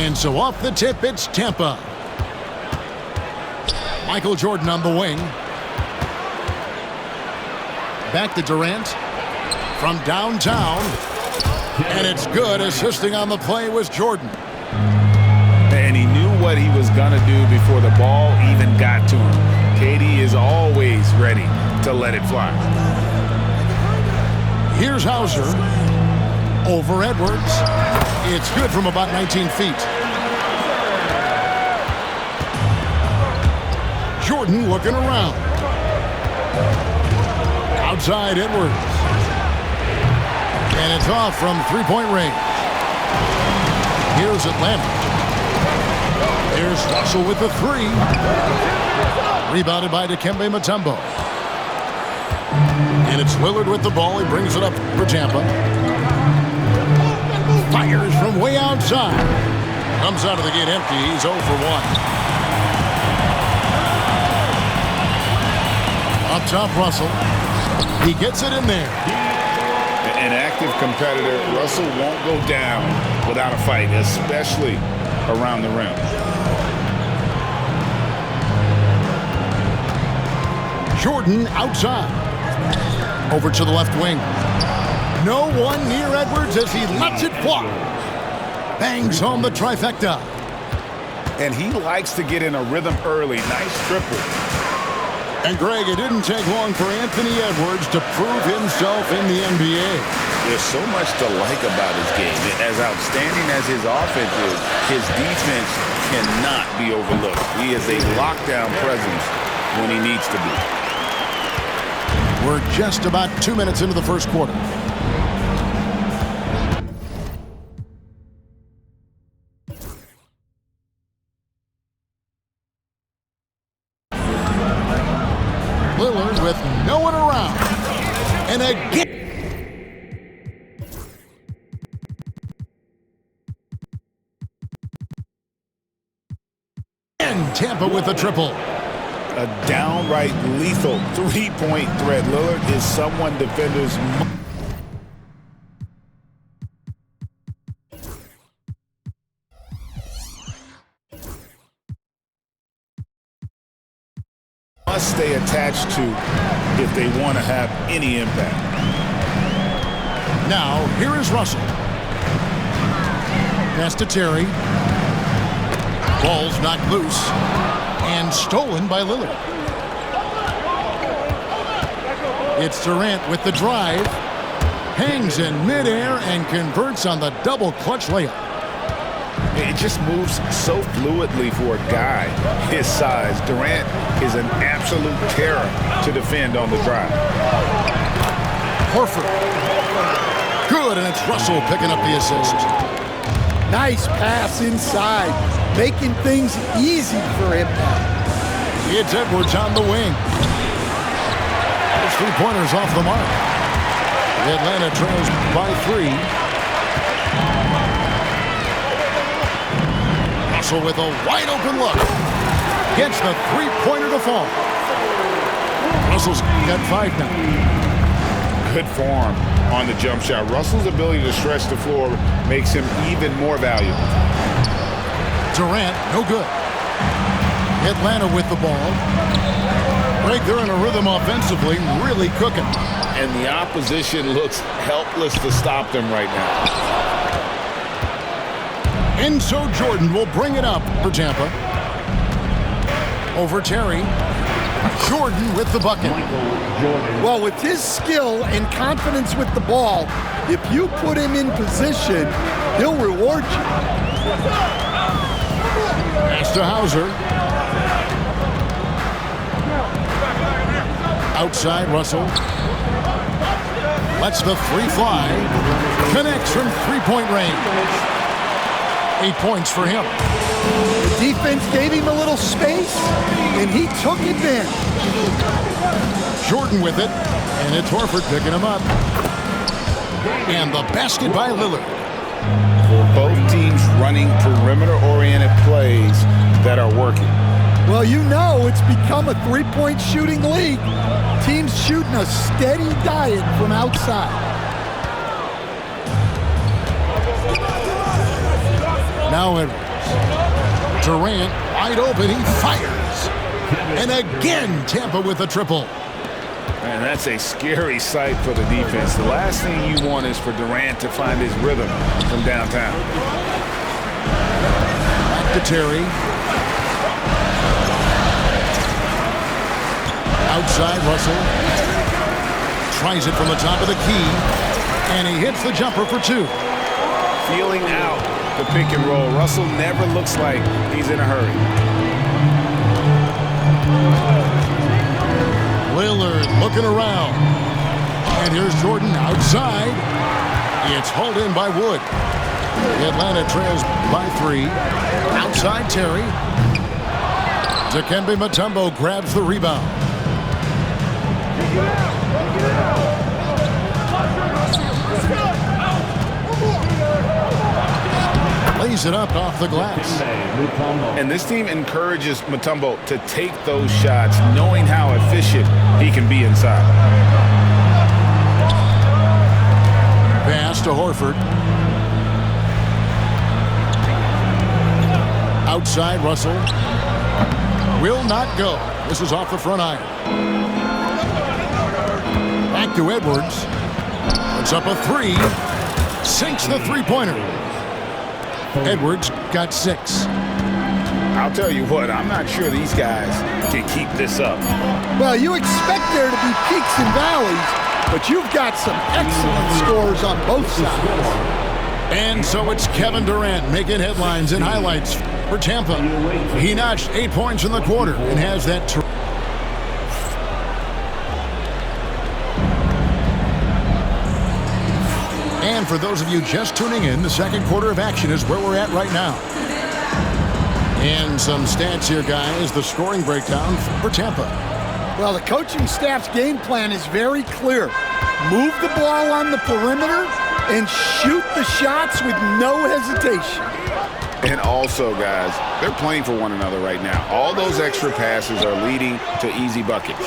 And so off the tip, it's Tampa. Michael Jordan on the wing. Back to Durant. From downtown. And it's good. Assisting on the play was Jordan. And he knew what he was going to do before the ball even got to him. KD is always ready to let it fly. Here's Hauser. Over Edwards. It's good from about 19 feet. Jordan looking around. Outside Edwards. And it's off from three-point range. Here's Atlanta. Here's Russell with the three. Rebounded by Dikembe Mutombo. And it's Lillard with the ball. He brings it up for Tampa. Fires from way outside. Comes out of the gate empty. He's 0 for 1. Up top, Russell. He gets it in there. An active competitor, Russell won't go down without a fight, especially around the rim. Jordan outside. Over to the left wing. No one near Edwards as he lets it fly. Bangs home the trifecta. And he likes to get in a rhythm early. Nice triple. And Greg, it didn't take long for Anthony Edwards to prove himself in the NBA. There's so much to like about his game. As outstanding as his offense is, his defense cannot be overlooked. He is a lockdown presence when he needs to be. We're just about 2 minutes into the first quarter. Lillard with no one around. And again. And Tampa with a triple. A downright lethal three-point threat. Lillard is someone defenders must stay attached to if they want to have any impact. Now, here is Russell. Pass to Terry. Ball's knocked loose. And stolen by Lillard. It's Durant with the drive. Hangs in midair and converts on the double clutch layup. It just moves so fluidly for a guy his size. Durant is an absolute terror to defend on the drive. Horford. Good, and it's Russell picking up the assist. Nice pass inside, making things easy for him. It's Edwards on the wing. His three-pointers off the mark. Atlanta trails by 3. Russell with a wide-open look. Gets the three-pointer to fall. Russell's got 5 now. Good form on the jump shot. Russell's ability to stretch the floor makes him even more valuable. Durant, no good. Atlanta with the ball. Greg, they're in a rhythm offensively, really cooking. And the opposition looks helpless to stop them right now. And so Jordan will bring it up for Tampa. Over Terry. Jordan with the bucket. Well, with his skill and confidence with the ball, if you put him in position, he'll reward you. Pass to Hauser. Outside Russell. Lets the three fly. Connects from three-point range. 8 points for him. The defense gave him a little space, and he took advantage. Jordan with it, and it's Horford picking him up. And the basket by Lillard. Both teams running perimeter-oriented plays that are working. Well, you know it's become a three-point shooting league. Teams shooting a steady diet from outside. Now Edwards. Durant wide open. He fires. And again, Tampa with a triple. Man, that's a scary sight for the defense. The last thing you want is for Durant to find his rhythm from downtown. Back to Terry. Outside, Russell. Tries it from the top of the key. And he hits the jumper for two. Feeling out the pick and roll. Russell never looks like he's in a hurry. Lillard looking around. And here's Jordan outside. It's hauled in by Wood. Atlanta trails by 3. Outside Terry. Dikembe Mutombo grabs the rebound. Lays it up off the glass. And this team encourages Mutombo to take those shots, knowing how efficient he can be inside. Pass to Horford. Outside Russell. Will not go. This is off the front iron. Back to Edwards. Puts up a 3. Sinks the three-pointer. Edwards got 6. I'll tell you what, I'm not sure these guys can keep this up. Well, you expect there to be peaks and valleys, but you've got some excellent scores on both sides. And so it's Kevin Durant making headlines and highlights for Tampa. He notched 8 points in the quarter and has that. And for those of you just tuning in, the second quarter of action is where we're at right now. And some stats here, guys. The scoring breakdown for Tampa. Well, the coaching staff's game plan is very clear. Move the ball on the perimeter and shoot the shots with no hesitation. And also, guys, they're playing for one another right now. All those extra passes are leading to easy buckets.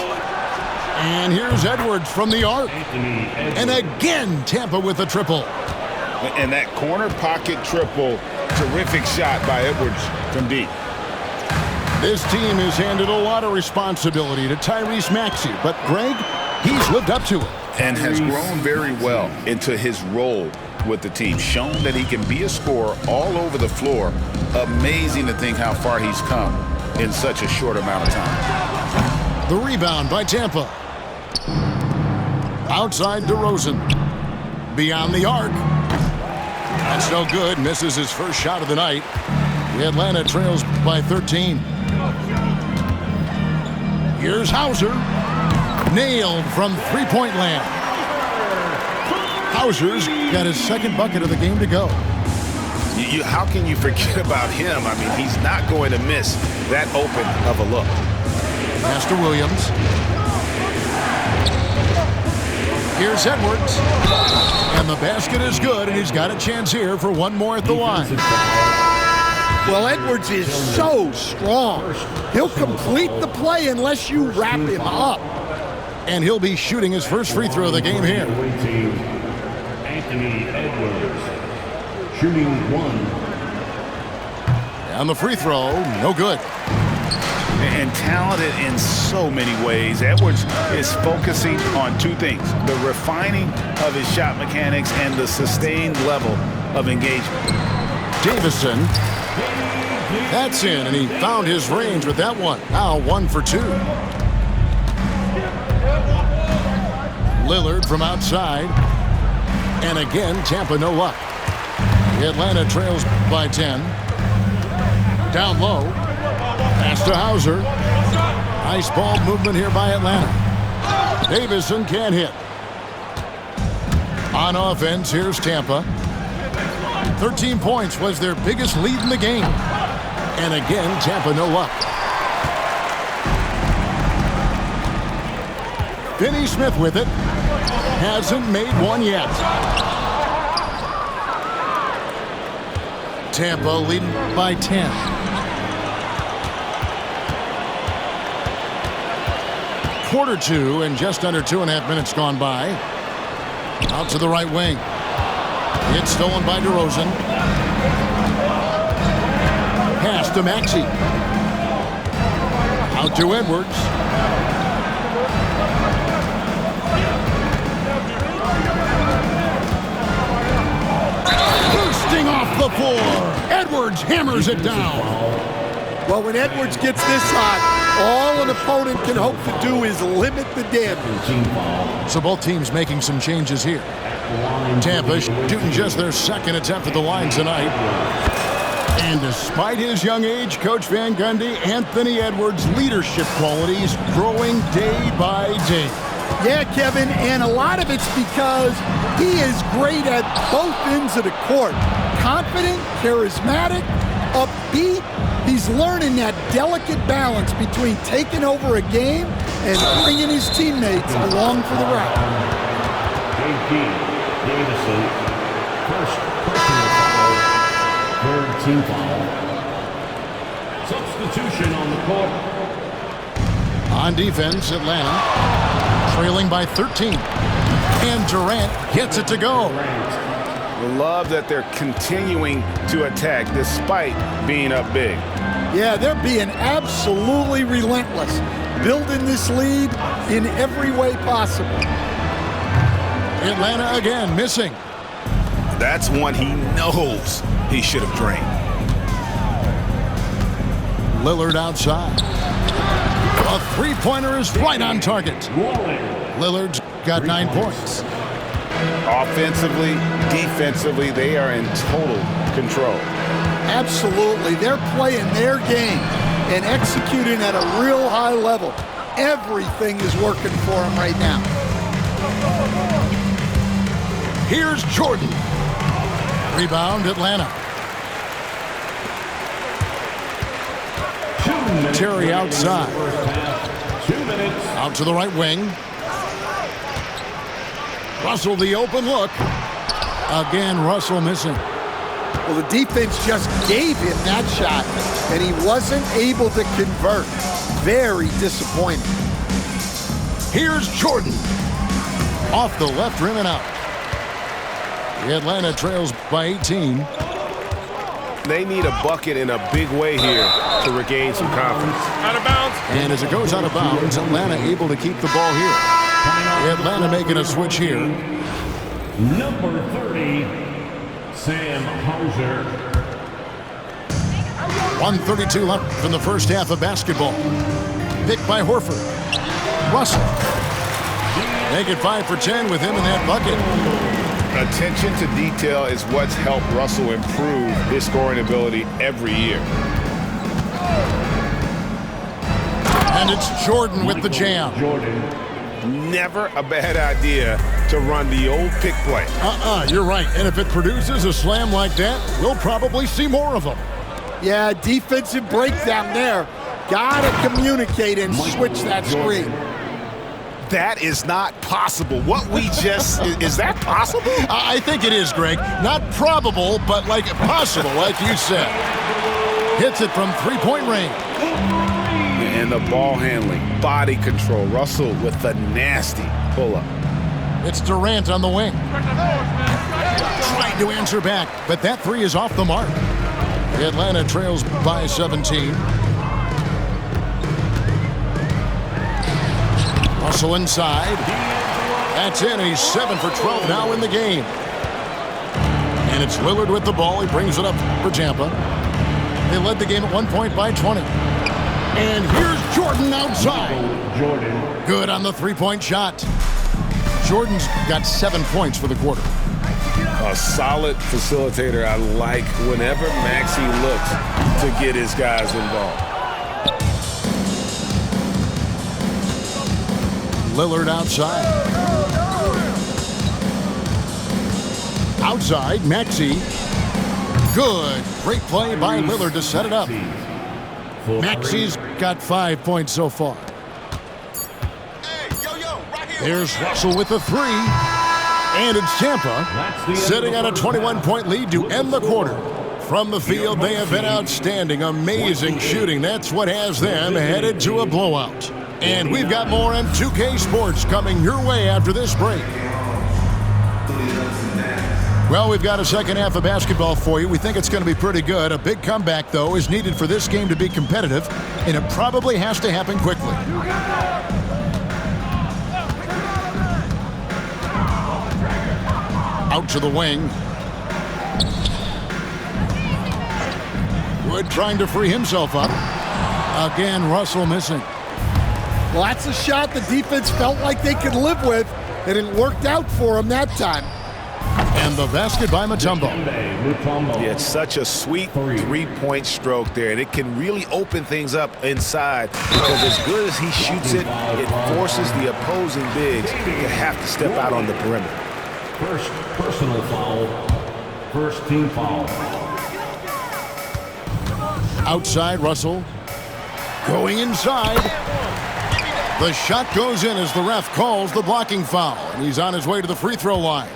And here's Edwards from the arc. And again, Tampa with a triple. And that corner pocket triple, terrific shot by Edwards from deep. This team has handed a lot of responsibility to Tyrese Maxey, but Greg, he's lived up to it. And has grown very well into his role with the team. Shown that he can be a scorer all over the floor. Amazing to think how far he's come in such a short amount of time. The rebound by Tampa. Outside DeRozan. Beyond the arc. That's no good. Misses his first shot of the night. The Atlanta trails by 13. Here's Hauser. Nailed from three-point land. Hauser's got his second bucket of the game to go. How can you forget about him? I mean, he's not going to miss that open of a look. Pass to Williams. Here's Edwards. And the basket is good, and he's got a chance here for one more at the line. Well, Edwards is so strong. He'll complete the play unless you wrap him up. And he'll be shooting his first free throw of the game here. Anthony Edwards, shooting 1. And the free throw, no good. And talented in so many ways. Edwards is focusing on two things: the refining of his shot mechanics and the sustained level of engagement. Davison. That's in, and he found his range with that one. Now 1 for 2. Lillard from outside. And again, Tampa no luck. Atlanta trails by 10. Down low. Pass to Hauser. Nice ball movement here by Atlanta. Davison can't hit. On offense, here's Tampa. 13 points was their biggest lead in the game. And again, Tampa no luck. Finney Smith with it. Hasn't made one yet. Tampa leading by 10. Quarter 2 and just under 2.5 minutes gone by. Out to the right wing. It's stolen by DeRozan. pass to Maxey. Out to Edwards. Bursting off the floor. Edwards hammers it down. Well, when Edwards gets this hot, all an opponent can hope to do is limit the damage. So both teams making some changes here. Tampa shooting just their second attempt at the line tonight. And despite his young age, Coach Van Gundy, Anthony Edwards' leadership qualities growing day by day. Yeah, Kevin, and a lot of it's because he is great at both ends of the court. Confident, charismatic, upbeat. He's learning that delicate balance between taking over a game and bringing his teammates along for the ride. J.P. Davison, first personal foul, third team foul. Substitution on the court. On defense, Atlanta trailing by 13. And Durant gets it to go. Love that they're continuing to attack despite being up big. Yeah, they're being absolutely relentless, building this lead in every way possible. Atlanta again missing. That's one he knows he should have drained. Lillard outside. A three-pointer is right on target. Lillard's got 9 points. Offensively, defensively, they are in total control. Absolutely. They're playing their game and executing at a real high level. Everything is working for them right now. Here's Jordan. Rebound, Atlanta. Terry outside. 2 minutes. Out to the right wing. Russell the open look. Again, Russell missing. Well, the defense just gave him that shot, and he wasn't able to convert. Very disappointing. Here's Jordan. Off the left rim and out. The Atlanta trails by 18. They need a bucket in a big way here to regain some confidence. Out of bounds. And as it goes out of bounds, Atlanta able to keep the ball here. Atlanta making a switch here. Number 30, Sam Hauser. 1:32 left in the first half of basketball. Picked by Horford. Russell. Make it 5 for 10 with him in that bucket. Attention to detail is what's helped Russell improve his scoring ability every year. And it's Jordan with the jam. Never a bad idea to run the old pick play. You're right. And if it produces a slam like that, we'll probably see more of them. Yeah, defensive breakdown there. Gotta communicate and switch that screen. That is not possible. What we just, is that possible? I think it is, Greg. Not probable, but like possible, like you said. Hits it from three-point range. And the ball handling, body control. Russell with the nasty pull-up. It's Durant on the wing. Trying to answer back, but that three is off the mark. Atlanta trails by 17. Russell inside. That's in. He's 7 for 12 now in the game. And it's Lillard with the ball. He brings it up for Tampa. They led the game at 1 point by 20. And here's Jordan outside. Good on the three-point shot. Jordan's got 7 points for the quarter. A solid facilitator. I like whenever Maxey looks to get his guys involved. Lillard outside. Outside, Maxey. Good. Great play by Lillard to set it up. Maxey's got 5 points so far. There's Russell with the three. And it's Tampa sitting on a 21-point lead to end the quarter. From the field, they have been outstanding. Amazing shooting. That's what has them headed to a blowout. And we've got more on 2K Sports coming your way after this break. Well, we've got a second half of basketball for you. We think it's going to be pretty good. A big comeback, though, is needed for this game to be competitive, and it probably has to happen quickly. Out to the wing. Wood trying to free himself up. Again, Russell missing. Well, that's a shot the defense felt like they could live with, and it worked out for them that time. And the basket by Mutombo. Yeah, it's such a sweet three-point stroke there, and it can really open things up inside because as good as he shoots it, it forces the opposing bigs to have to step out on the perimeter. First personal foul. First team foul. Outside, Russell. Going inside. The shot goes in as the ref calls the blocking foul, and he's on his way to the free throw line.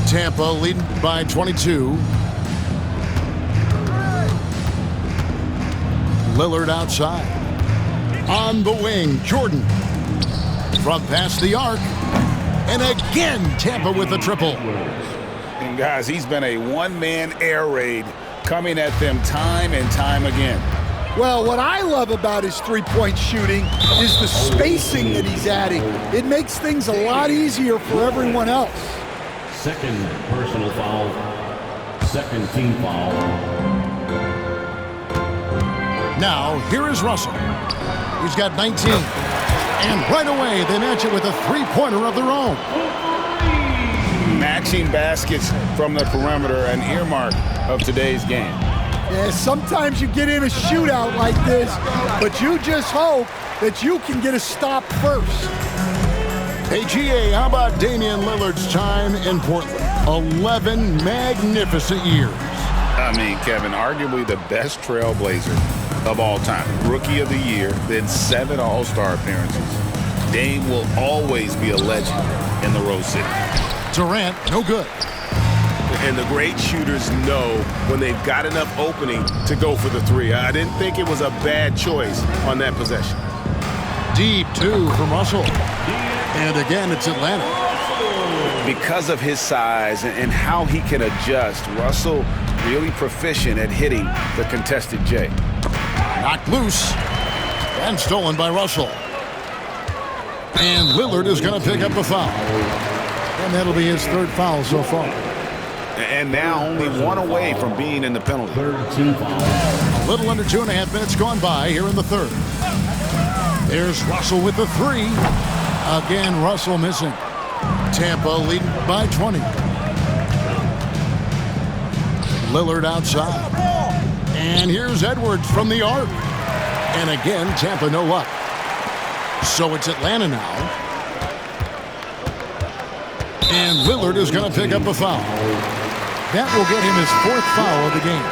Tampa leading by 22. Lillard outside. On the wing, Jordan. From past the arc. And again, Tampa with the triple. And guys, he's been a one-man air raid coming at them time and time again. Well, what I love about his three-point shooting is the spacing that he's adding. It makes things a lot easier for everyone else. Second personal foul. Second team foul. Now, here is Russell. He's got 19. And right away, they match it with a three-pointer of their own. Matching baskets from the perimeter, an earmark of today's game. Yeah, sometimes you get in a shootout like this, but you just hope that you can get a stop first. Hey, GA, how about Damian Lillard's time in Portland? 11 magnificent years. I mean, Kevin, arguably the best trailblazer of all time. Rookie of the year, then 7 All-Star appearances. Dame will always be a legend in the Rose City. Durant, no good. And the great shooters know when they've got enough opening to go for the three. I didn't think it was a bad choice on that possession. Deep two from Russell. And again, it's Atlanta. Because of his size and how he can adjust, Russell really proficient at hitting the contested J. Knocked loose and stolen by Russell. And Lillard is going to pick up a foul. And that'll be his third foul so far. And now only one away from being in the penalty. Third team foul. A little under 2.5 minutes gone by here in the third. There's Russell with the three. Again, Russell missing. Tampa leading by 20. Lillard outside. And here's Edwards from the arc. And again, Tampa no luck. So it's Atlanta now. And Lillard is going to pick up a foul. That will get him his fourth foul of the game.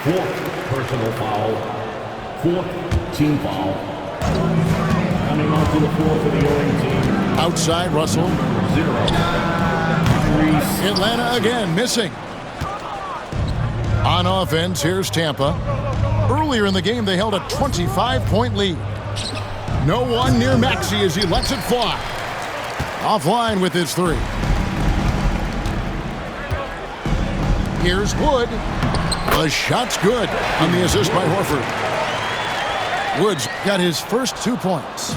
Fourth personal foul. Fourth team foul. Coming onto the floor for the Oregon team. Outside, Russell. 0. Atlanta again missing. On offense, here's Tampa. Earlier in the game, they held a 25-point lead. No one near Maxey as he lets it fly. Offline with his three. Here's Wood. The shot's good on the assist by Horford. Wood's got his first 2 points.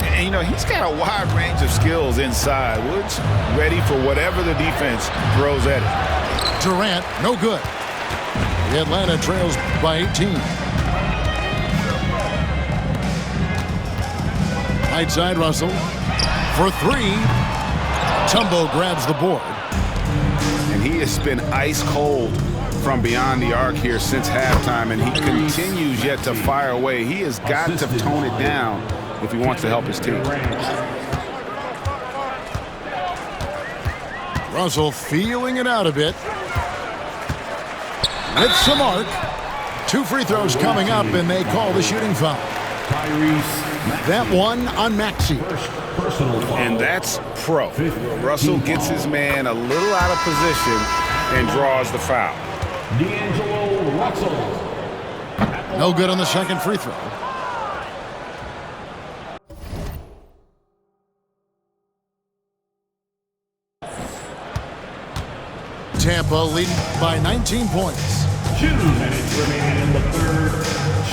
And, you know, he's got a wide range of skills inside. Woods ready for whatever the defense throws at him. Durant, no good. The Atlanta trails by 18. Right side, Russell. For three. Tumbo grabs the board. And he has been ice cold from beyond the arc here since halftime, and he continues yet to fire away. He has got to tone it down if he wants to help his team. Russell feeling it out a bit. With some arc. 2 free throws coming up, and they call the shooting foul. That one on Maxey. And that's pro. Russell gets his man a little out of position and draws the foul. D'Angelo Russell. No good on the second free throw. Tampa leading by 19 points. 2 minutes remaining in the third.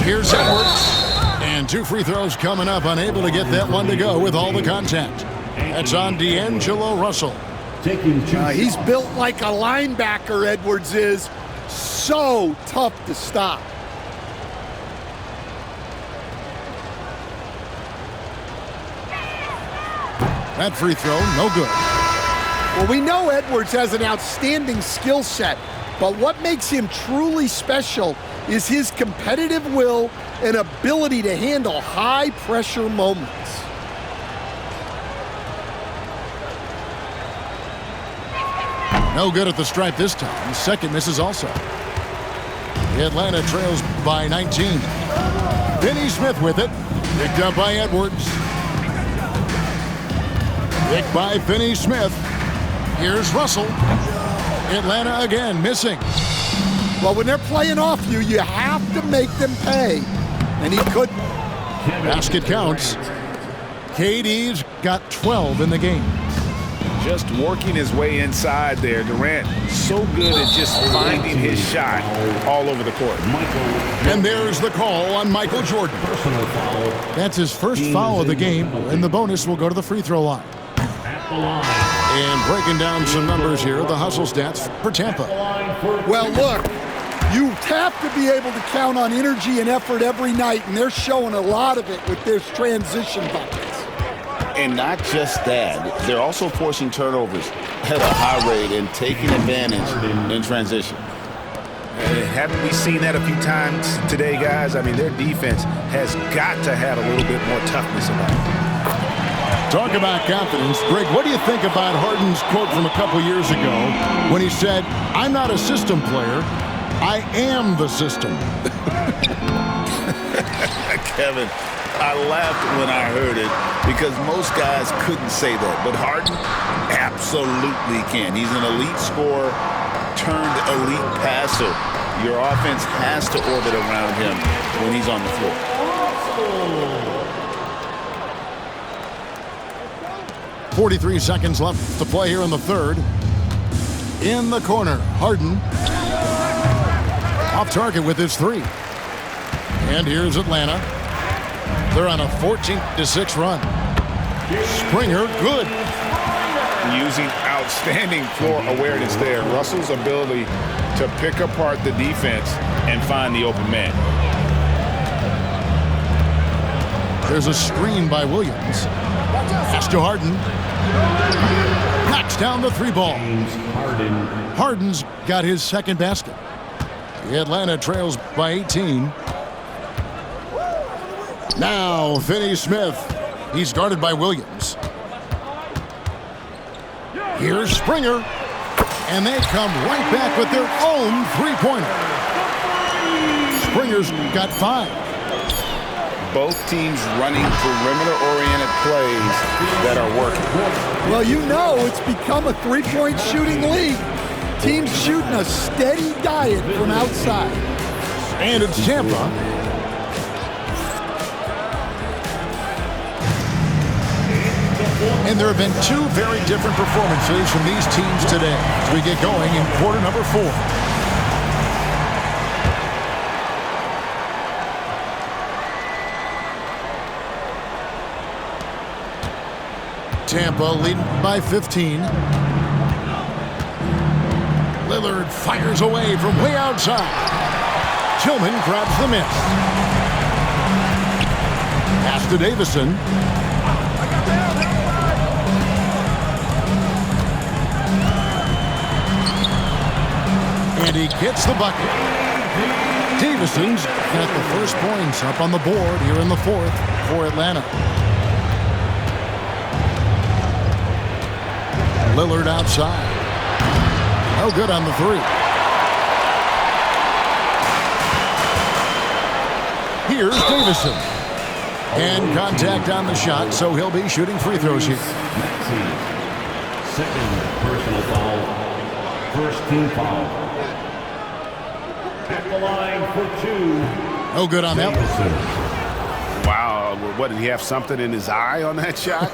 Here's Edwards. And 2 free throws coming up, unable to get that one to go with all the contact. That's on D'Angelo Russell. Taking 2 He's built like a linebacker, Edwards is. So tough to stop. That free throw, no good. Well, we know Edwards has an outstanding skill set, but what makes him truly special is his competitive will and ability to handle high-pressure moments. No good at the stripe this time. Second misses also. Atlanta trails by 19. Finney Smith with it. Picked up by Edwards. Picked by Finney Smith. Here's Russell. Atlanta again missing. Well, when they're playing off you, you have to make them pay. And he couldn't. Basket counts. KD's got 12 in the game. Just working his way inside there. Durant so good at just finding his shot all over the court. And there's the call on Michael Jordan. personal foul That's his first foul of the game, and the bonus will go to the free throw line. at the line. And breaking down some numbers here, the hustle stats for Tampa. Well, look, you have to be able to count on energy and effort every night, and they're showing a lot of it with their transition buckets. And not just that, they're also forcing turnovers at a high rate and taking advantage in transition. Haven't we seen that a few times today, guys? I mean, their defense has got to have a little bit more toughness about it. Talk about confidence. Greg, what do you think about Harden's quote from a couple years ago when he said, "I'm not a system player, I am the system"? Kevin, I laughed when I heard it because most guys couldn't say that, but Harden absolutely can. He's an elite scorer turned elite passer. Your offense has to orbit around him when he's on the floor. .43 seconds left to play here in the third. In the corner, Harden off target with his three. And here's Atlanta. They're on a 14-6 run. Springer, good. Using outstanding floor awareness there. Russell's ability to pick apart the defense and find the open man. There's a screen by Williams. Pass to Harden. Knocks down the three ball. Harden's got his second basket. Atlanta trails by 18. Now Finney Smith. He's guarded by Williams. Here's Springer. And they come right back with their own three-pointer. Springer's got 5. Both teams running perimeter-oriented plays that are working. Well, you know it's become a three-point shooting league. Teams shooting a steady diet from outside. And it's Tampa. And there have been 2 very different performances from these teams today as we get going in quarter number 4. Tampa leading by 15. Lillard fires away from way outside. Tillman grabs the miss. Pass to Davison. And he gets the bucket. Davison's got the first points up on the board here in the fourth for Atlanta. Lillard outside. No good on the three. Here's Davison. And contact on the shot, so he'll be shooting free throws here. Second personal foul. First team foul. At the line for 2. No good on that one. Wow, what, did he have something in his eye on that shot?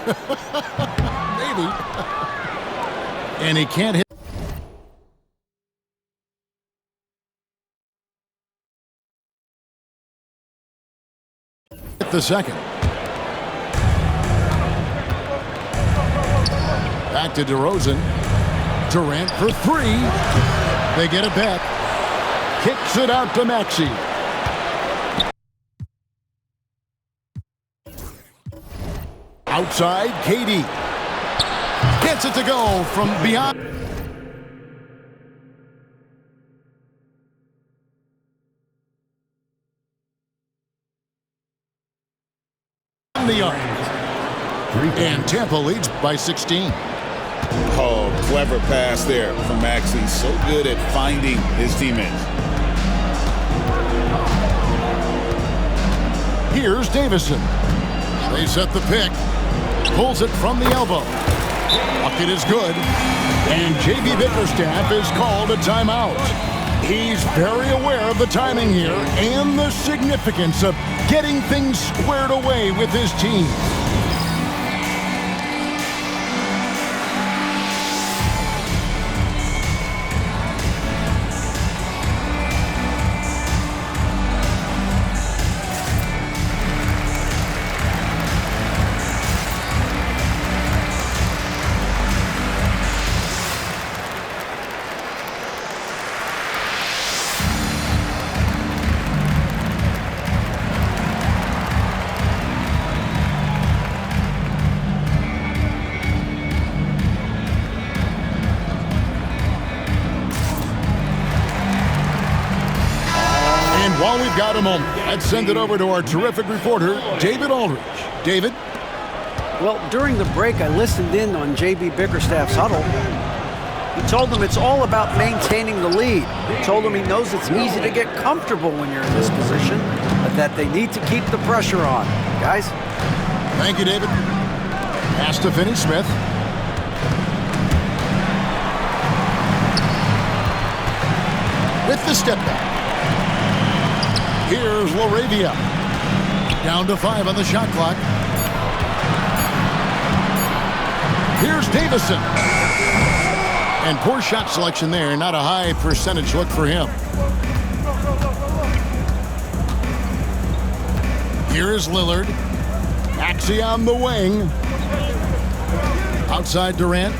Maybe. And he can't hit. with the second. Back to DeRozan. Durant for three. They get it back. Kicks it out to Maxey. Outside, KD. Gets it to go from beyond the arc. And Tampa leads by 16. Oh, clever pass there from Maxey. So good at finding his teammates. Here's Davison. They set the pick. Pulls it from the elbow. Bucket is good. And J.B. Bickerstaff is called a timeout. He's very aware of the timing here and the significance of getting things squared away with his team. While we've got a moment, let's send it over to our terrific reporter, David Aldridge. David? Well, during the break, I listened in on J.B. Bickerstaff's huddle. He told them it's all about maintaining the lead. He told them he knows it's easy to get comfortable when you're in this position, but that they need to keep the pressure on. Guys? Thank you, David. Pass to Finney-Smith. With the step back. Here's LaRavia. Down to 5 on the shot clock. Here's Davison. And poor shot selection there. Not a high percentage look for him. Here's Lillard. Maxey on the wing. Outside Durant.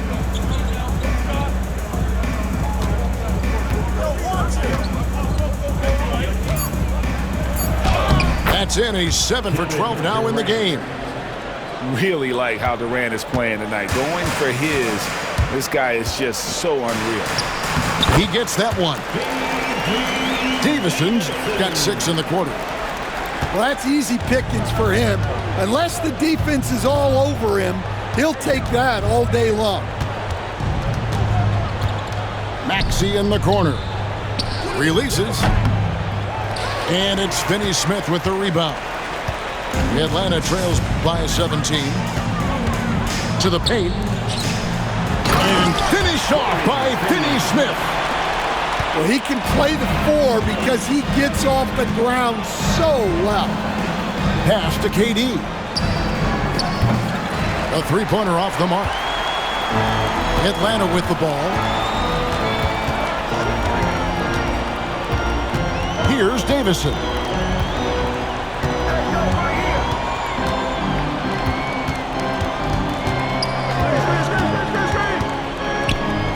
That's in. He's 7 for 12 now in the game. Really like how Durant is playing tonight. Going for his. This guy is just so unreal. He gets that one. Davison's got 6 in the quarter. Well, that's easy pickings for him. Unless the defense is all over him, he'll take that all day long. Maxey in the corner. Releases. And it's Finney-Smith with the rebound. Atlanta trails by 17. To the paint. And finished off by Finney-Smith. Well, he can play the 4 because he gets off the ground so well. Pass to KD. A three-pointer off the mark. Atlanta with the ball. Here's Davison.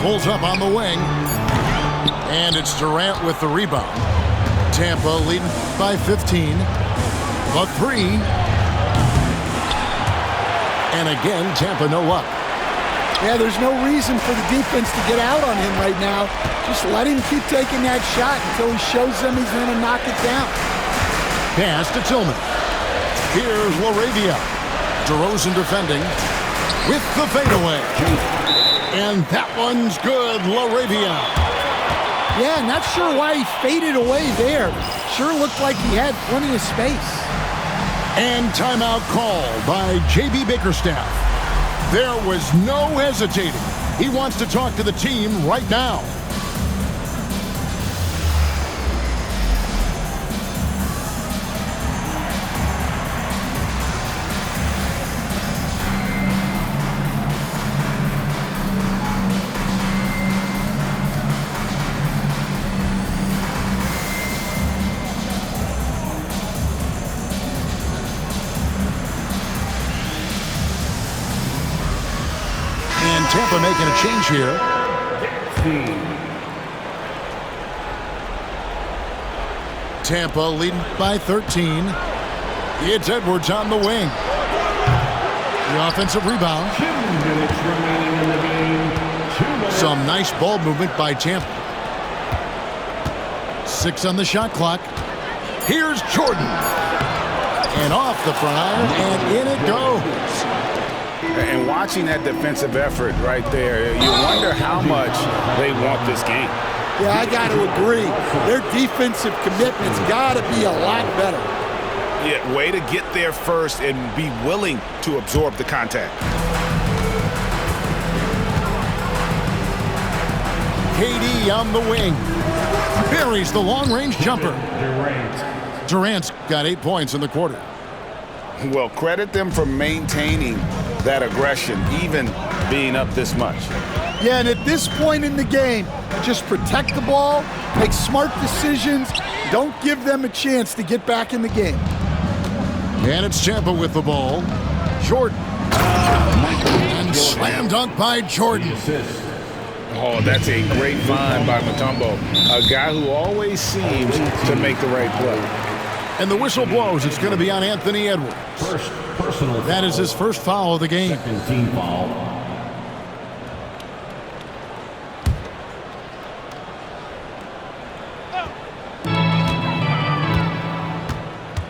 Pulls up on the wing. And it's Durant with the rebound. Tampa leading by 15. A 3. And again, Tampa no luck. Yeah, there's no reason for the defense to get out on him right now. Just let him keep taking that shot until he shows them he's going to knock it down. Pass to Tillman. Here's LaRavia. DeRozan defending with the fadeaway. And that one's good, LaRavia. Yeah, not sure why he faded away there. Sure looked like he had plenty of space. And timeout called by J.B. Bickerstaff. There was no hesitating. He wants to talk to the team right now. Tampa making a change here. Tampa leading by 13. It's Edwards on the wing. The offensive rebound. 2 minutes remaining in the game. 2 minutes. Some nice ball movement by Tampa. 6 on the shot clock. Here's Jordan. And off the front iron, and in it goes. And watching that defensive effort right there, you wonder how much they want this game. Yeah, I got to agree. Their defensive commitment's got to be a lot better. Yeah, way to get there first and be willing to absorb the contact. KD on the wing. Buries the long-range jumper. Durant's got 8 points in the quarter. Well, credit them for maintaining that aggression, even being up this much. Yeah, and at this point in the game, just protect the ball, make smart decisions, don't give them a chance to get back in the game. And it's Tampa with the ball. Jordan. And slam dunk by Jordan. Oh, that's a great find by Mutombo, a guy who always seems to make the right play. And the whistle blows. It's going to be on Anthony Edwards. First personal foul. That is his first foul of the game. Second team foul.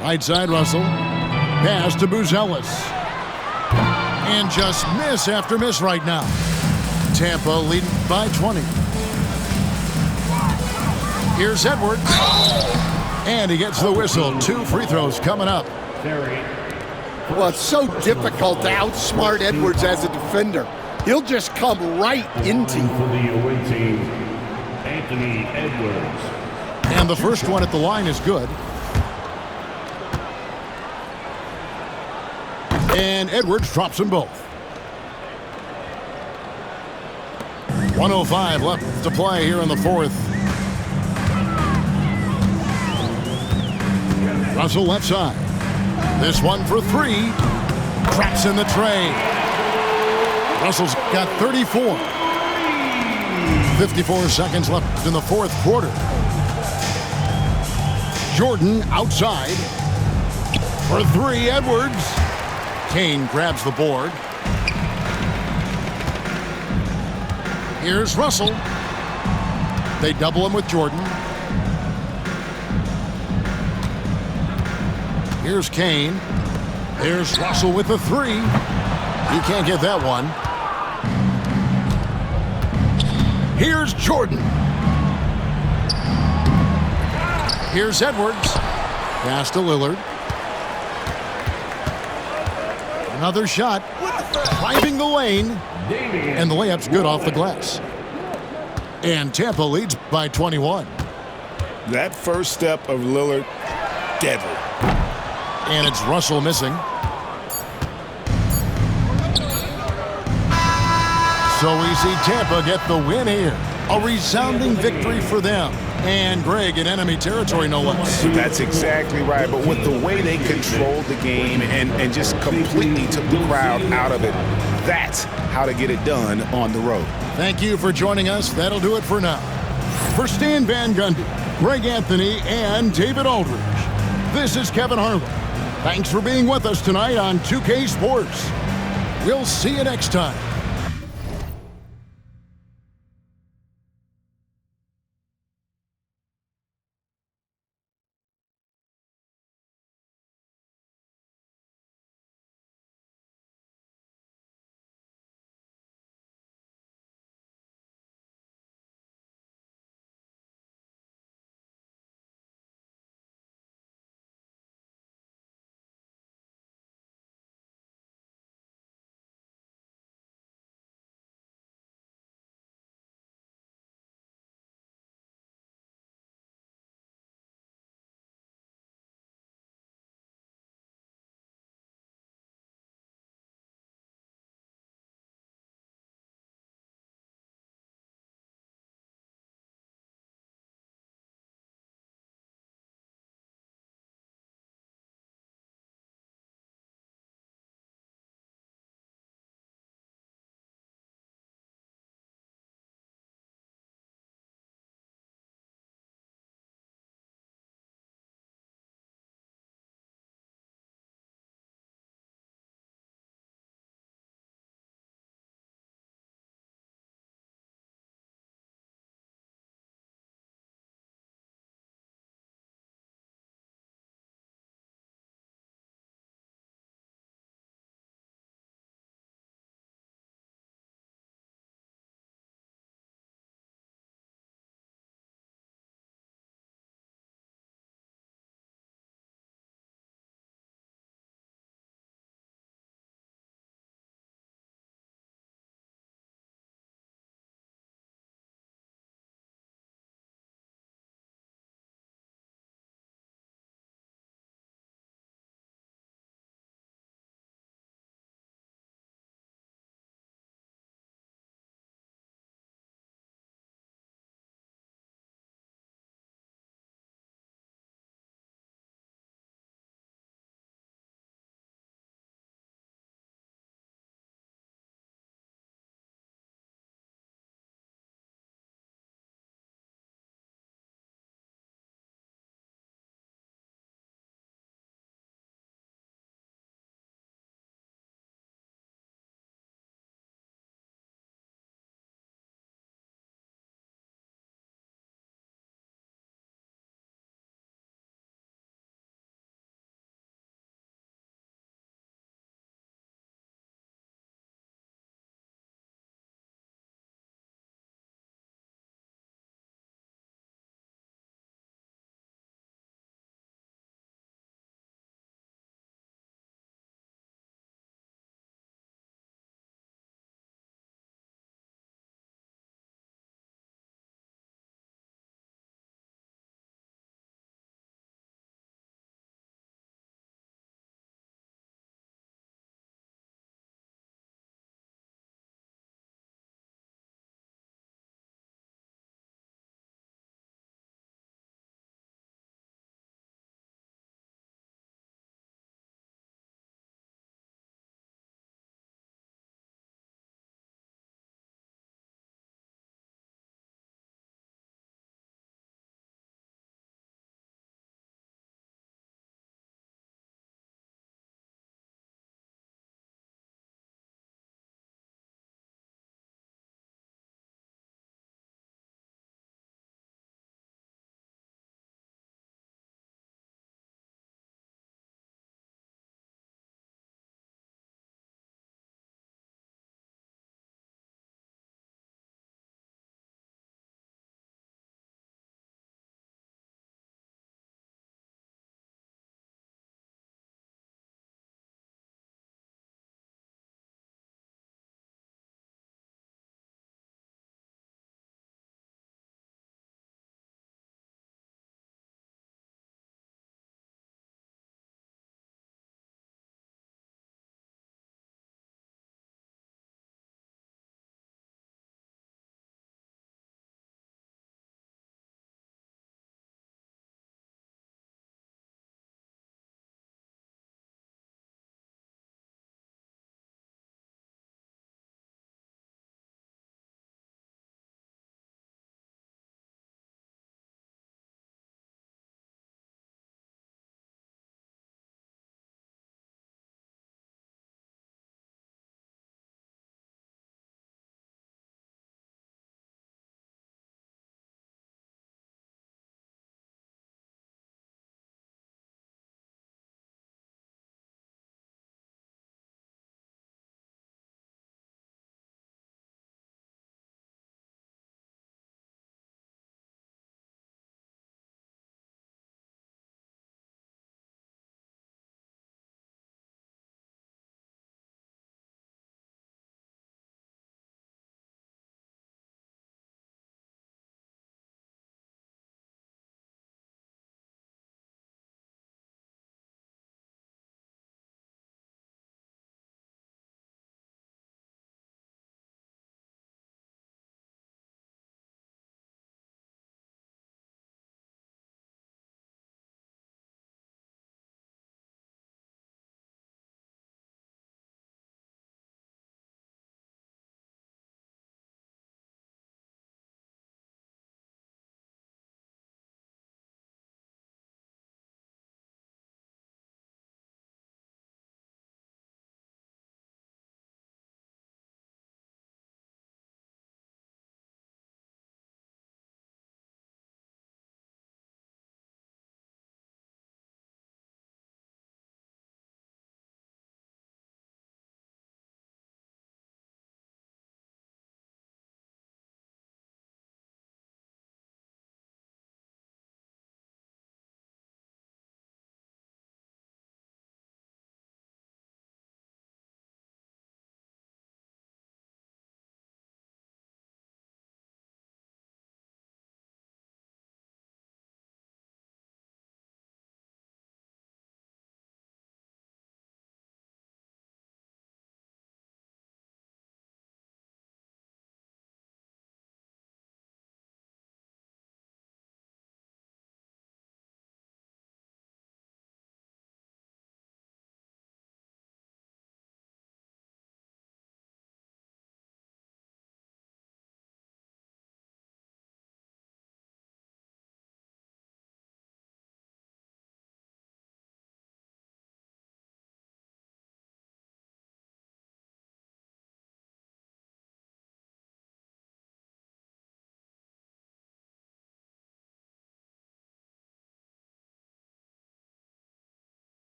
Right side, Russell. Pass to Buzelis. And just miss after miss right now. Tampa leading by 20. Here's Edwards. And he gets the whistle. 2 free throws coming up. Well, it's so difficult to outsmart Edwards as a defender. He'll just come right into you. For the away team, Anthony Edwards. And the first one at the line is good. And Edwards drops them both. 1:05 left to play here in the fourth. Russell left side. This one for 3. Traps in the tray. Russell's got 34. 54 seconds left in the fourth quarter. Jordan outside. For 3, Edwards. Kane grabs the board. Here's Russell. They double him with Jordan. Here's Kane. Here's Russell with the 3. He can't get that one. Here's Jordan. Here's Edwards. Pass to Lillard. Another shot. Driving the lane. And the layup's good off the glass. And Tampa leads by 21. That first step of Lillard, deadly. And it's Russell missing. So we see Tampa get the win here. A resounding victory for them. And Greg in enemy territory, no less. That's exactly right. But with the way they controlled the game and just completely took the crowd out of it, that's how to get it done on the road. Thank you for joining us. That'll do it for now. For Stan Van Gundy, Greg Anthony, and David Aldridge, this is Kevin Harlan. Thanks for being with us tonight on 2K Sports. We'll see you next time.